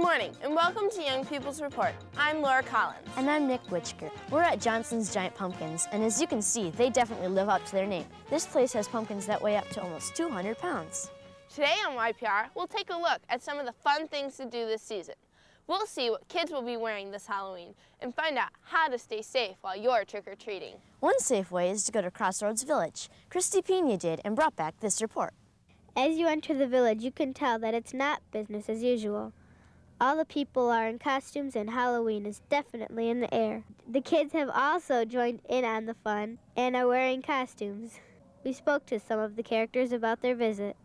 morning, and welcome to Young People's Report. I'm Laura Collins. And I'm Nick Witchger. We're at Johnson's Giant Pumpkins, and as you can see, they definitely live up to their name. This place has pumpkins that weigh up to almost 200 pounds. Today on YPR, we'll take a look at some of the fun things to do this season. We'll see what kids will be wearing this Halloween and find out how to stay safe while you're trick-or-treating. One safe way is to go to Crossroads Village. Christy Pina did and brought back this report. As you enter the village, you can tell that it's not business as usual. All the people are in costumes and Halloween is definitely in the air. The kids have also joined in on the fun and are wearing costumes. We spoke to some of the characters about their visit.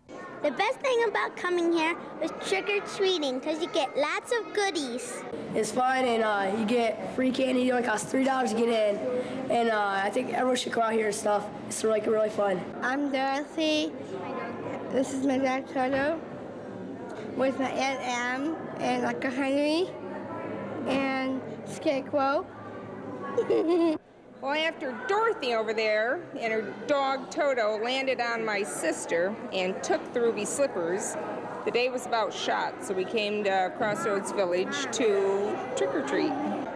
The best thing about coming here was trick-or-treating because you get lots of goodies. It's fun and you get free candy. It only costs $3 to get in. And I think everyone should come out here and stuff. It's really fun. I'm Dorothy. This is my dad, Toto, with my Aunt Em and Uncle Henry and Scarecrow. Well, after Dorothy over there and her dog Toto landed on my sister and took the ruby slippers, the day was about shot, so we came to Crossroads Village to trick-or-treat.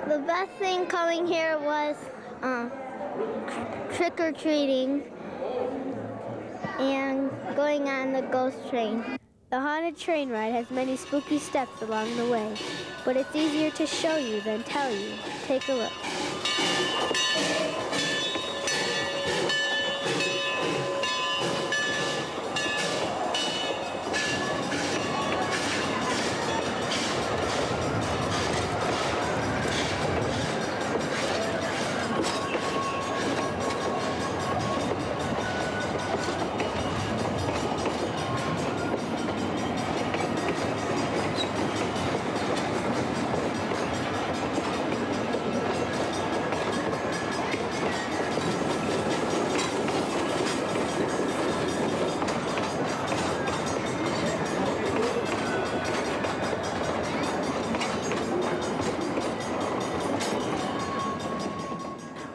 The best thing coming here was trick-or-treating and going on the ghost train. The haunted train ride has many spooky steps along the way, but it's easier to show you than tell you. Take a look.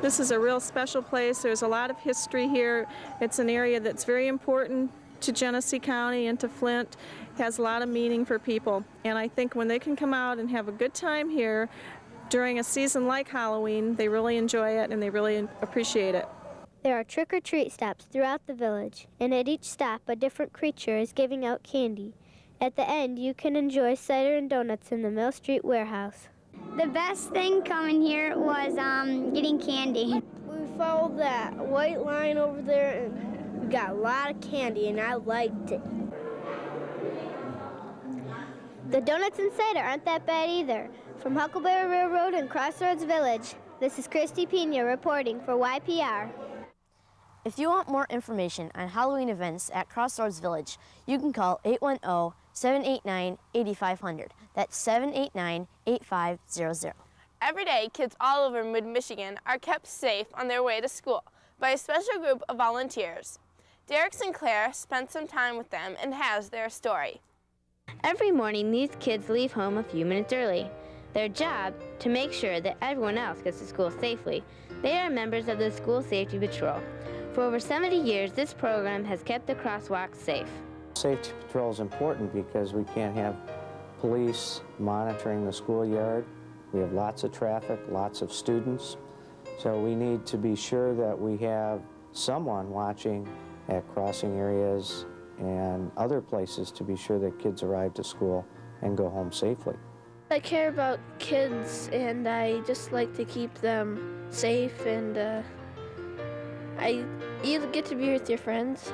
This is a real special place. There's a lot of history here. It's an area that's very important to Genesee County and to Flint. It has a lot of meaning for people. And I think when they can come out and have a good time here during a season like Halloween, they really enjoy it and they really appreciate it. There are trick-or-treat stops throughout the village, and at each stop a different creature is giving out candy. At the end, you can enjoy cider and donuts in the Mill Street warehouse. The best thing coming here was getting candy. We followed that white line over there and we got a lot of candy and I liked it. The donuts and cider aren't that bad either. From Huckleberry Railroad and Crossroads Village, this is Christy Pina reporting for YPR. If you want more information on Halloween events at Crossroads Village, you can call 810-789-8500. That's 789-8500. Every day, kids all over mid-Michigan are kept safe on their way to school by a special group of volunteers. Derek Sinclair spent some time with them and has their story. Every morning, these kids leave home a few minutes early. Their job, to make sure that everyone else gets to school safely. They are members of the School Safety Patrol. For over 70 years, this program has kept the crosswalks safe. Safety patrol is important because we can't have police monitoring the schoolyard. We have lots of traffic, lots of students. So we need to be sure that we have someone watching at crossing areas and other places to be sure that kids arrive to school and go home safely. I care about kids and I just like to keep them safe and you get to be with your friends.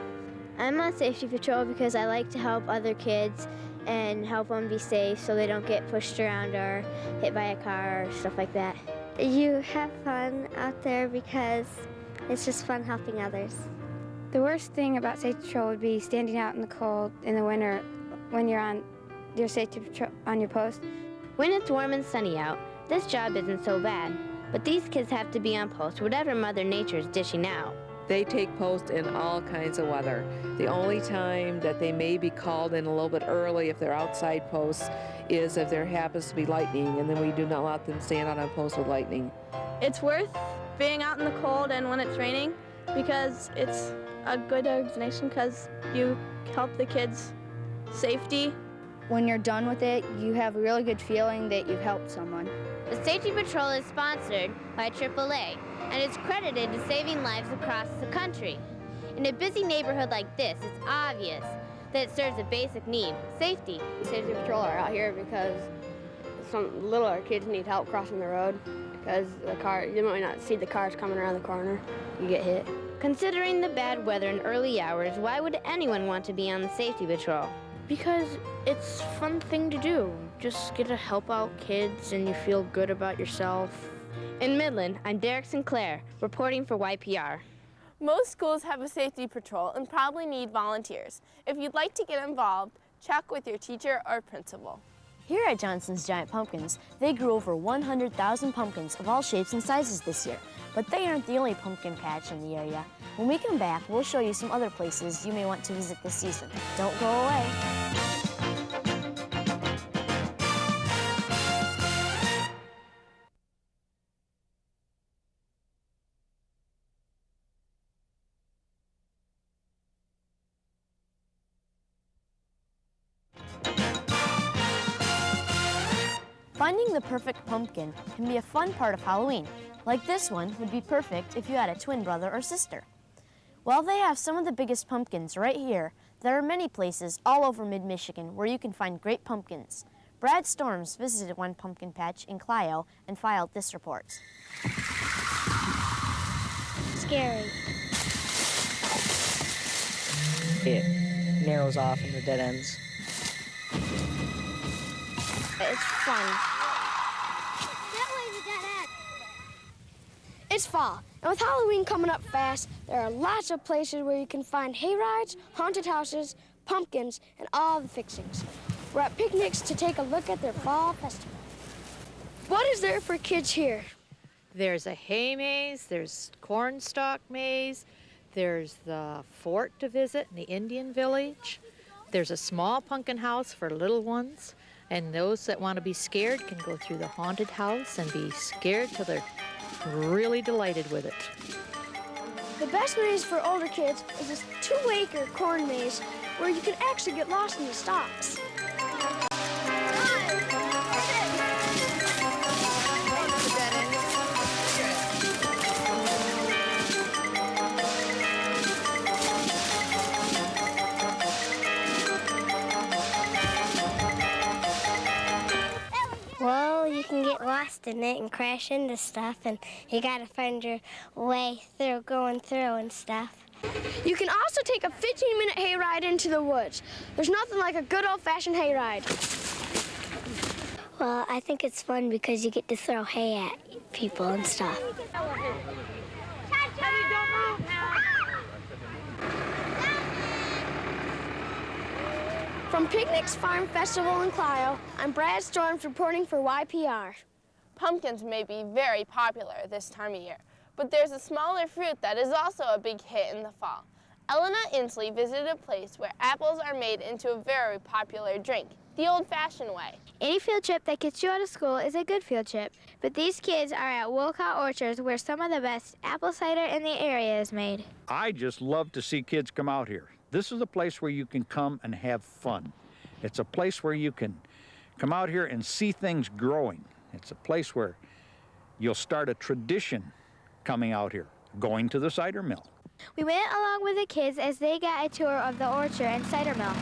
I'm on Safety Patrol because I like to help other kids and help them be safe so they don't get pushed around or hit by a car or stuff like that. You have fun out there because it's just fun helping others. The worst thing about Safety Patrol would be standing out in the cold in the winter when you're on your Safety Patrol on your post. When it's warm and sunny out, this job isn't so bad. But these kids have to be on post, whatever Mother Nature's dishing out. They take post in all kinds of weather. The only time that they may be called in a little bit early if they're outside posts is if there happens to be lightning, and then we do not let them stand out on post with lightning. It's worth being out in the cold and when it's raining because it's a good organization because you help the kids' safety when you're done with it, you have a really good feeling that you've helped someone. The Safety Patrol is sponsored by AAA and is credited to saving lives across the country. In a busy neighborhood like this, it's obvious that it serves a basic need, safety. Safety Patrol are out here because some littler kids need help crossing the road because you might not see the cars coming around the corner. You get hit. Considering the bad weather in early hours, why would anyone want to be on the Safety Patrol? Because it's a fun thing to do. Just get to help out kids and you feel good about yourself. In Midland, I'm Derek Sinclair, reporting for YPR. Most schools have a safety patrol and probably need volunteers. If you'd like to get involved, check with your teacher or principal. Here at Johnson's Giant Pumpkins, they grew over 100,000 pumpkins of all shapes and sizes this year. But they aren't the only pumpkin patch in the area. When we come back, we'll show you some other places you may want to visit this season. Don't go away. Finding the perfect pumpkin can be a fun part of Halloween. Like this one would be perfect if you had a twin brother or sister. Well, they have some of the biggest pumpkins right here. There are many places all over mid-Michigan where you can find great pumpkins. Brad Storms visited one pumpkin patch in Clio and filed this report. Scary. It narrows off into dead ends. It's fun. It's fall, and with Halloween coming up fast, there are lots of places where you can find hay rides, haunted houses, pumpkins, and all the fixings. We're at Piechnik's to take a look at their fall festival. What is there for kids here? There's a hay maze, there's cornstalk maze, there's the fort to visit in the Indian village, there's a small pumpkin house for little ones, and those that want to be scared can go through the haunted house and be scared till they're really delighted with it. The best maze for older kids is this 2-acre corn maze where you can actually get lost in the stalks. Well, you can get lost in it and crash into stuff, and you gotta find your way through, going through and stuff. You can also take a 15-minute hayride into the woods. There's nothing like a good old-fashioned hayride. Well, I think it's fun because you get to throw hay at people and stuff. From Piechnik's Farm Festival in Clio, I'm Brad Storms reporting for YPR. Pumpkins may be very popular this time of year, but there's a smaller fruit that is also a big hit in the fall. Ellena Insley visited a place where apples are made into a very popular drink, the old-fashioned way. Any field trip that gets you out of school is a good field trip, but these kids are at Wolcott Orchards where some of the best apple cider in the area is made. I just love to see kids come out here. This is a place where you can come and have fun. It's a place where you can come out here and see things growing. It's a place where you'll start a tradition coming out here, going to the cider mill. We went along with the kids as they got a tour of the orchard and cider mill.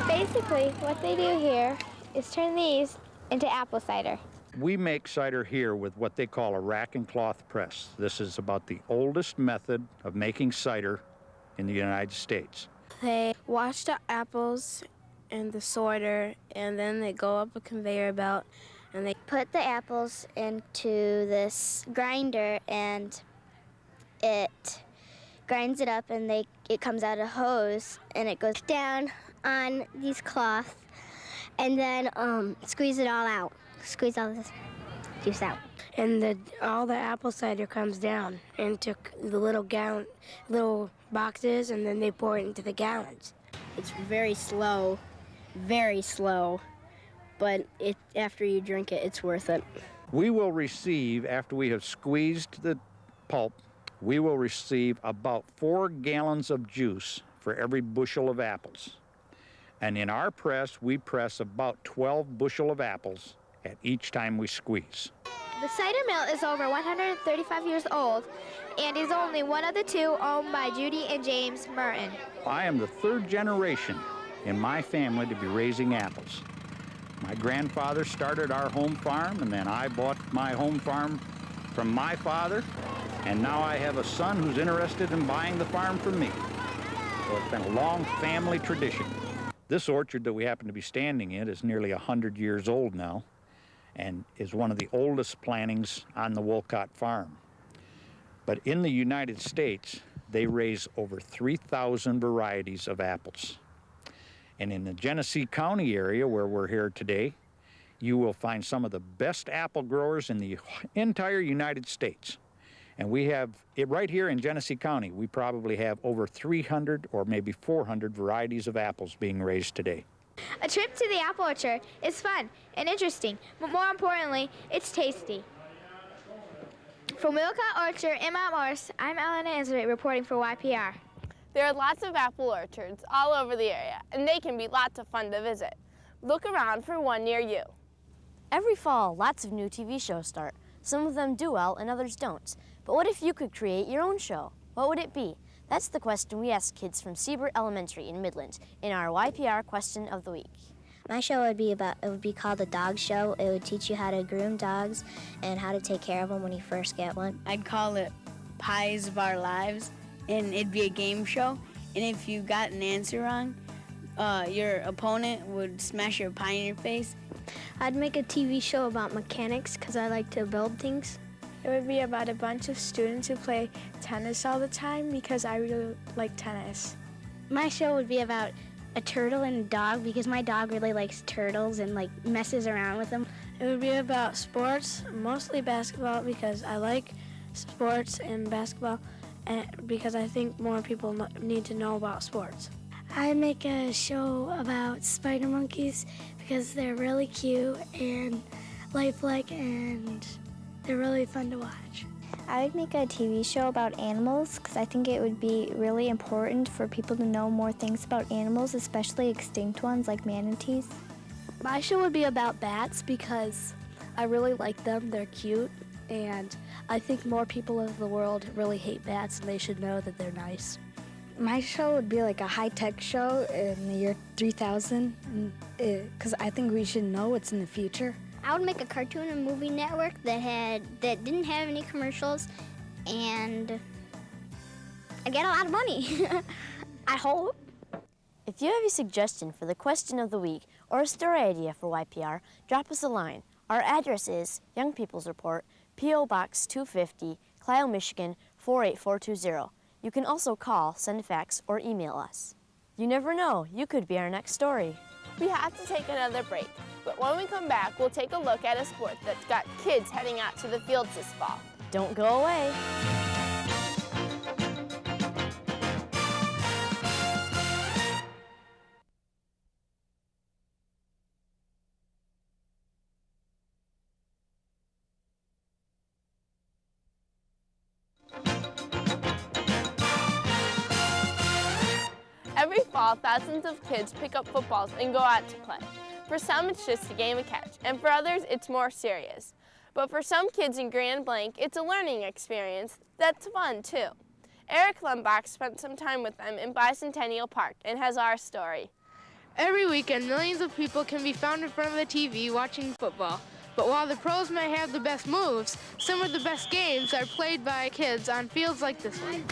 Basically, what they do here is turn these into apple cider. We make cider here with what they call a rack and cloth press. This is about the oldest method of making cider in the United States. They wash the apples in the sorter, and then they go up a conveyor belt, and they put the apples into this grinder, and it grinds it up, and it comes out a hose, and it goes down on these cloths, and then squeeze it all out. Squeeze all this juice out. And all the apple cider comes down into the little boxes, and then they pour it into the gallons. It's very slow, but after you drink it, it's worth it. We will receive, after we have squeezed the pulp, we will receive about 4 gallons of juice for every bushel of apples. And in our press, we press about 12 bushel of apples at each time we squeeze. The cider mill is over 135 years old and is only one of the 2 owned by Judy and James Merton. I am the 3rd generation in my family to be raising apples. My grandfather started our home farm, and then I bought my home farm from my father, and now I have a son who's interested in buying the farm from me. So it's been a long family tradition. This orchard that we happen to be standing in is nearly 100 years old now, and is one of the oldest plantings on the Wolcott farm. But in the United States, they raise over 3,000 varieties of apples. And in the Genesee County area where we're here today, you will find some of the best apple growers in the entire United States. And we have it right here in Genesee County. We probably have over 300 or maybe 400 varieties of apples being raised today. A trip to the apple orchard is fun and interesting, but more importantly, it's tasty. From Wolcott Orchard in Mount Morris, I'm Ellena reporting for YPR. There are lots of apple orchards all over the area, and they can be lots of fun to visit. Look around for one near you. Every fall, lots of new TV shows start. Some of them do well and others don't. But what if you could create your own show? What would it be? That's the question we asked kids from Siebert Elementary in Midland in our YPR Question of the Week. My show would be called The Dog Show. It would teach you how to groom dogs and how to take care of them when you first get one. I'd call it Pies of Our Lives, and it'd be a game show. And if you got an answer wrong, your opponent would smash your pie in your face. I'd make a TV show about mechanics because I like to build things. It would be about a bunch of students who play tennis all the time because I really like tennis. My show would be about a turtle and a dog because my dog really likes turtles and messes around with them. It would be about sports, mostly basketball because I like sports and basketball and because I think more people need to know about sports. I'd make a show about spider monkeys because they're really cute and lifelike and they're really fun to watch. I would make a TV show about animals because I think it would be really important for people to know more things about animals, especially extinct ones like manatees. My show would be about bats because I really like them. They're cute, and I think more people in the world really hate bats, and they should know that they're nice. My show would be like a high-tech show in the year 3000 because I think we should know what's in the future. I would make a cartoon and movie network that didn't have any commercials, and I'd get a lot of money. I hope. If you have a suggestion for the question of the week or a story idea for YPR, drop us a line. Our address is Young People's Report, P.O. Box 250, Clio, Michigan 48420. You can also call, send a fax, or email us. You never know, you could be our next story. We have to take another break, but when we come back, we'll take a look at a sport that's got kids heading out to the fields this fall. Don't go away. Every fall, thousands of kids pick up footballs and go out to play. For some, it's just a game of catch, and for others, it's more serious. But for some kids in Grand Blanc, it's a learning experience that's fun, too. Eric Lembach spent some time with them in Bicentennial Park and has our story. Every weekend, millions of people can be found in front of the TV watching football. But while the pros may have the best moves, some of the best games are played by kids on fields like this one.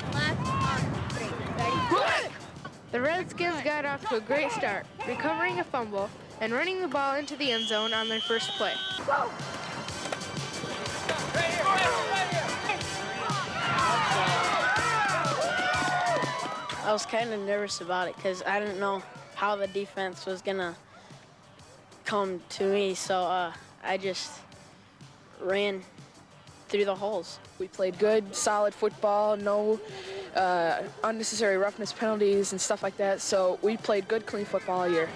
The Redskins got off to a great start, recovering a fumble and running the ball into the end zone on their first play. I was kind of nervous about it because I didn't know how the defense was going to come to me, so I just ran through the holes. We played good, solid football, no unnecessary roughness penalties and stuff like that, so we played good, clean football all year.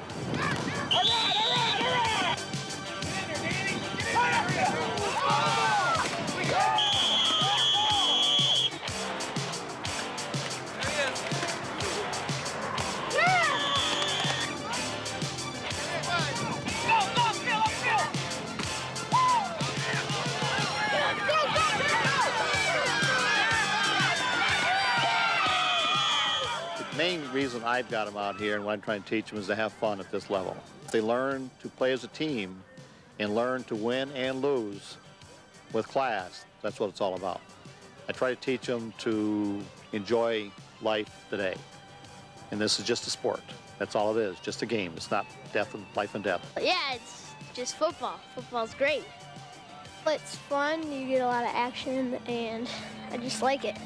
The main reason I've got them out here and what I'm trying to teach them is to have fun at this level. If they learn to play as a team and learn to win and lose with class, that's what it's all about. I try to teach them to enjoy life today. And this is just a sport. That's all it is, just a game. It's not life and death. Yeah, it's just football. Football's great. It's fun, you get a lot of action, and I just like it.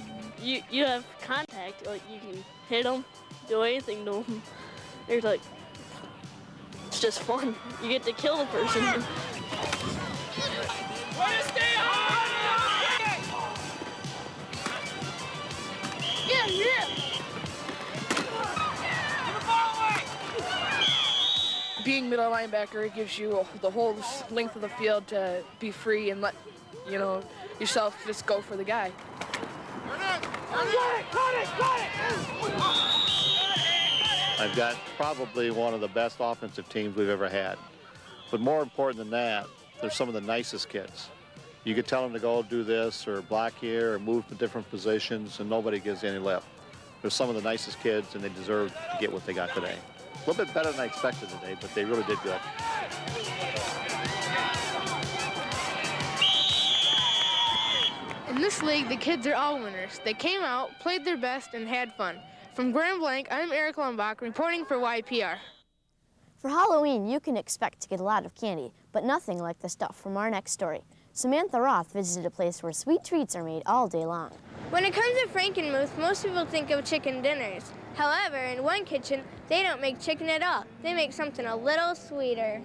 You have contact, like you can hit them, do anything to them. There's like, it's just fun. You get to kill the person. Being middle linebacker, it gives you the whole length of the field to be free and let, yourself just go for the guy. I've got probably one of the best offensive teams we've ever had. But more important than that, they're some of the nicest kids. You could tell them to go do this or block here or move to different positions and nobody gives any lip. They're some of the nicest kids and they deserve to get what they got today. A little bit better than I expected today, but they really did good. In this league, the kids are all winners. They came out, played their best, and had fun. From Grand Blanc, I'm Eric Lembach, reporting for YPR. For Halloween, you can expect to get a lot of candy, but nothing like the stuff from our next story. Samantha Roth visited a place where sweet treats are made all day long. When it comes to Frankenmuth, most people think of chicken dinners. However, in one kitchen, they don't make chicken at all. They make something a little sweeter.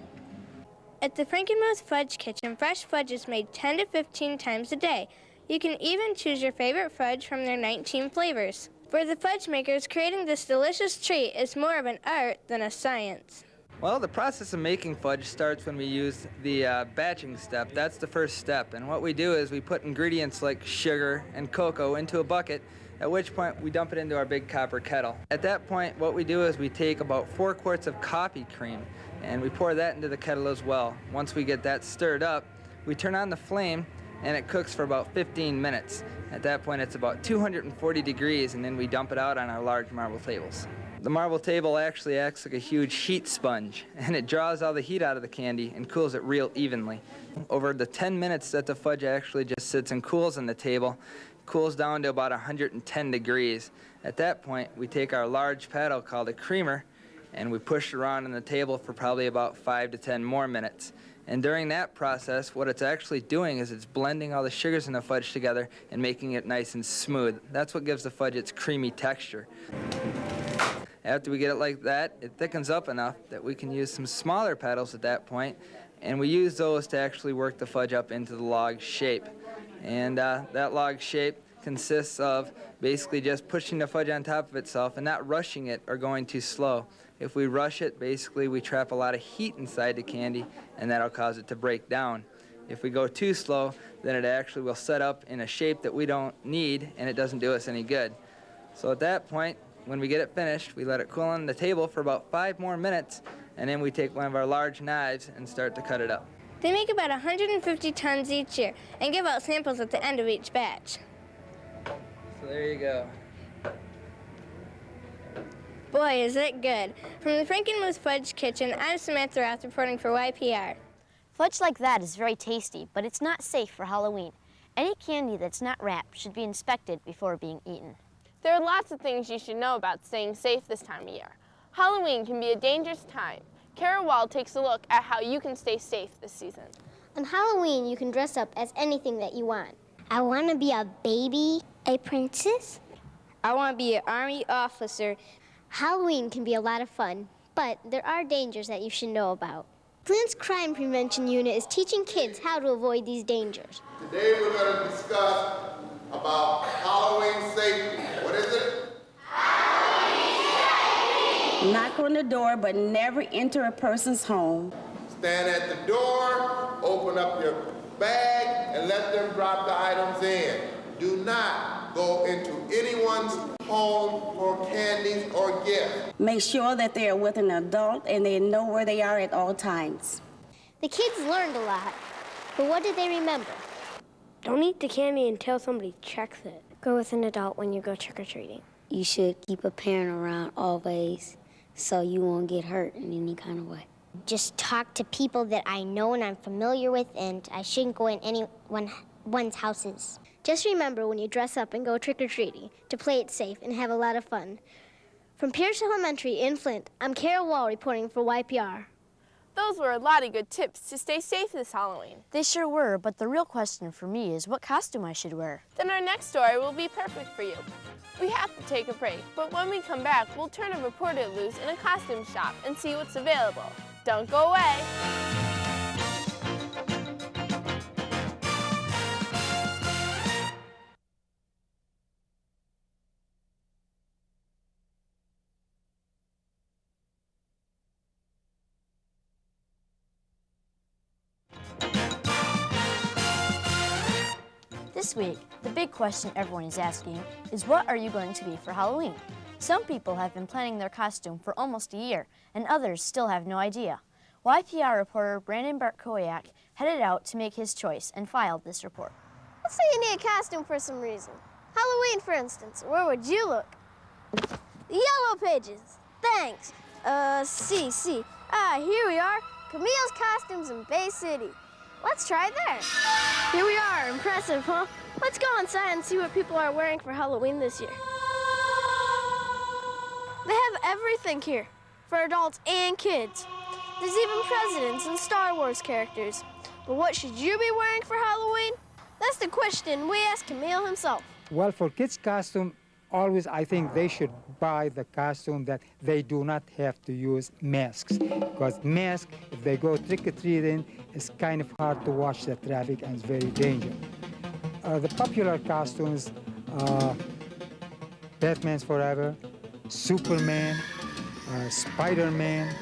At the Frankenmuth Fudge Kitchen, fresh fudge is made 10 to 15 times a day. You can even choose your favorite fudge from their 19 flavors. For the fudge makers, creating this delicious treat is more of an art than a science. Well, the process of making fudge starts when we use the batching step. That's the first step. And what we do is we put ingredients like sugar and cocoa into a bucket, at which point we dump it into our big copper kettle. At that point, what we do is we take about 4 quarts of coffee cream and we pour that into the kettle as well. Once we get that stirred up, we turn on the flame and it cooks for about 15 minutes. At that point, it's about 240 degrees, and then we dump it out on our large marble tables. The marble table actually acts like a huge heat sponge, and it draws all the heat out of the candy and cools it real evenly. Over the 10 minutes that the fudge actually just sits and cools on the table, it cools down to about 110 degrees. At that point, we take our large paddle called a creamer, and we push it around on the table for probably about 5 to 10 more minutes. And during that process, what it's actually doing is it's blending all the sugars in the fudge together and making it nice and smooth. That's what gives the fudge its creamy texture. After we get it like that, it thickens up enough that we can use some smaller paddles at that point, and we use those to actually work the fudge up into the log shape. And that log shape consists of basically just pushing the fudge on top of itself and not rushing it or going too slow. If we rush it, basically we trap a lot of heat inside the candy, and that'll cause it to break down. If we go too slow, then it actually will set up in a shape that we don't need, and it doesn't do us any good. So at that point, when we get it finished, we let it cool on the table for about 5 more minutes, and then we take one of our large knives and start to cut it up. They make about 150 tons each year and give out samples at the end of each batch. So there you go. Boy, is it good. From the Frankenmuth Fudge Kitchen, I'm Samantha Roth reporting for YPR. Fudge like that is very tasty, but it's not safe for Halloween. Any candy that's not wrapped should be inspected before being eaten. There are lots of things you should know about staying safe this time of year. Halloween can be a dangerous time. Cara Wall takes a look at how you can stay safe this season. On Halloween, you can dress up as anything that you want. I want to be a baby, a princess. I want to be an army officer. Halloween can be a lot of fun, but there are dangers that you should know about. Flint's Crime Prevention Unit is teaching kids how to avoid these dangers. Today we're going to discuss about Halloween safety. What is it? Halloween safety! Knock on the door, but never enter a person's home. Stand at the door, open up your bag and let them drop the items in. Do not go into anyone's home for candies or gifts. Make sure that they are with an adult and they know where they are at all times. The kids learned a lot, but what did they remember? Don't eat the candy until somebody checks it. Go with an adult when you go trick-or-treating. You should keep a parent around always so you won't get hurt in any kind of way. Just talk to people that I know and I'm familiar with, and I shouldn't go in anyone's houses. Just remember when you dress up and go trick-or-treating to play it safe and have a lot of fun. From Pierce Elementary in Flint, I'm Cara Wall reporting for YPR. Those were a lot of good tips to stay safe this Halloween. They sure were, but the real question for me is what costume I should wear. Then our next story will be perfect for you. We have to take a break, but when we come back, we'll turn a reporter loose in a costume shop and see what's available. Don't go away. This week, the big question everyone is asking is what are you going to be for Halloween? Some people have been planning their costume for almost a year, and others still have no idea. YPR reporter Bartkowiak headed out to make his choice and filed this report. Let's say you need a costume for some reason. Halloween, for instance. Where would you look? The Yellow Pages. Thanks. See. Here we are. Camille's Costumes in Bay City. Let's try there. Here we are. Impressive, huh? Let's go inside and see what people are wearing for Halloween this year. They have everything here, for adults and kids. There's even presidents and Star Wars characters. But what should you be wearing for Halloween? That's the question we asked Camille himself. Well, for kids' costume, always I think they should buy the costume that they do not have to use masks. Because masks, if they go trick-or-treating, it's kind of hard to watch the traffic and it's very dangerous. The popular costumes, Batman's Forever, Superman, Spider-Man,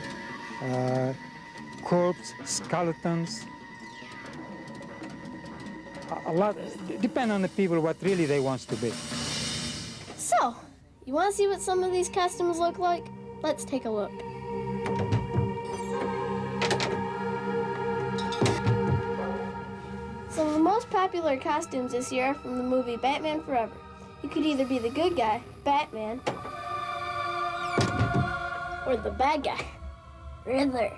corpse, skeletons. A lot, depend on the people what really they want to be. So, you want to see what some of these costumes look like? Let's take a look. Some of the most popular costumes this year are from the movie Batman Forever. You could either be the good guy, Batman, or the bad guy, Riddler.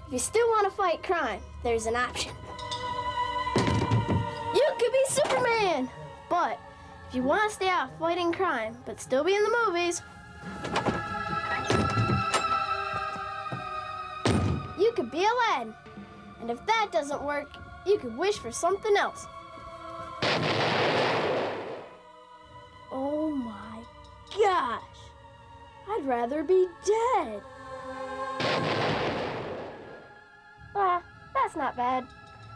If you still want to fight crime, there's an option. You could be Superman, but if you want to stay out fighting crime, but still be in the movies, you could be Aladdin. And if that doesn't work, you could wish for something else. Oh my gosh, I'd rather be dead. That's not bad,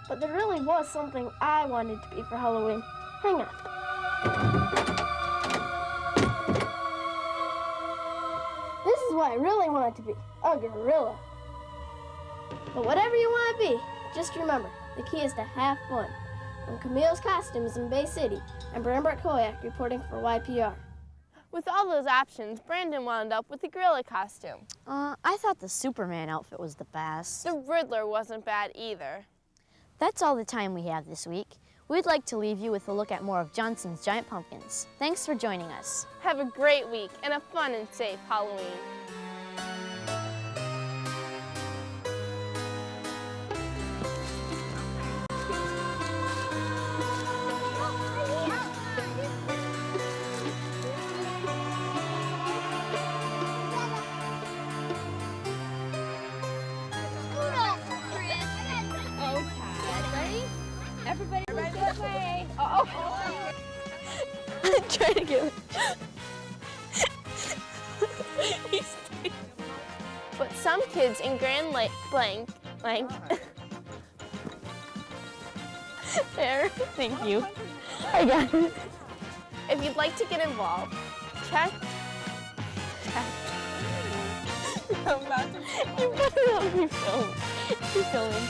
but there really was something I wanted to be for Halloween. Hang on. This is what I really wanted to be, a gorilla. But whatever you want to be, just remember, the key is to have fun. From Camille's Costumes in Bay City, I'm Bartkowiak reporting for YPR. With all those options, Brandon wound up with the gorilla costume. I thought the Superman outfit was the best. The Riddler wasn't bad either. That's all the time we have this week. We'd like to leave you with a look at more of Johnson's Giant Pumpkins. Thanks for joining us. Have a great week and a fun and safe Halloween. Everybody move this way. I'm trying to get it. But some kids in Grand Blank there, thank you. I got it. If you'd like to get involved, check. I'm about to. You put it on your phone. You're filming.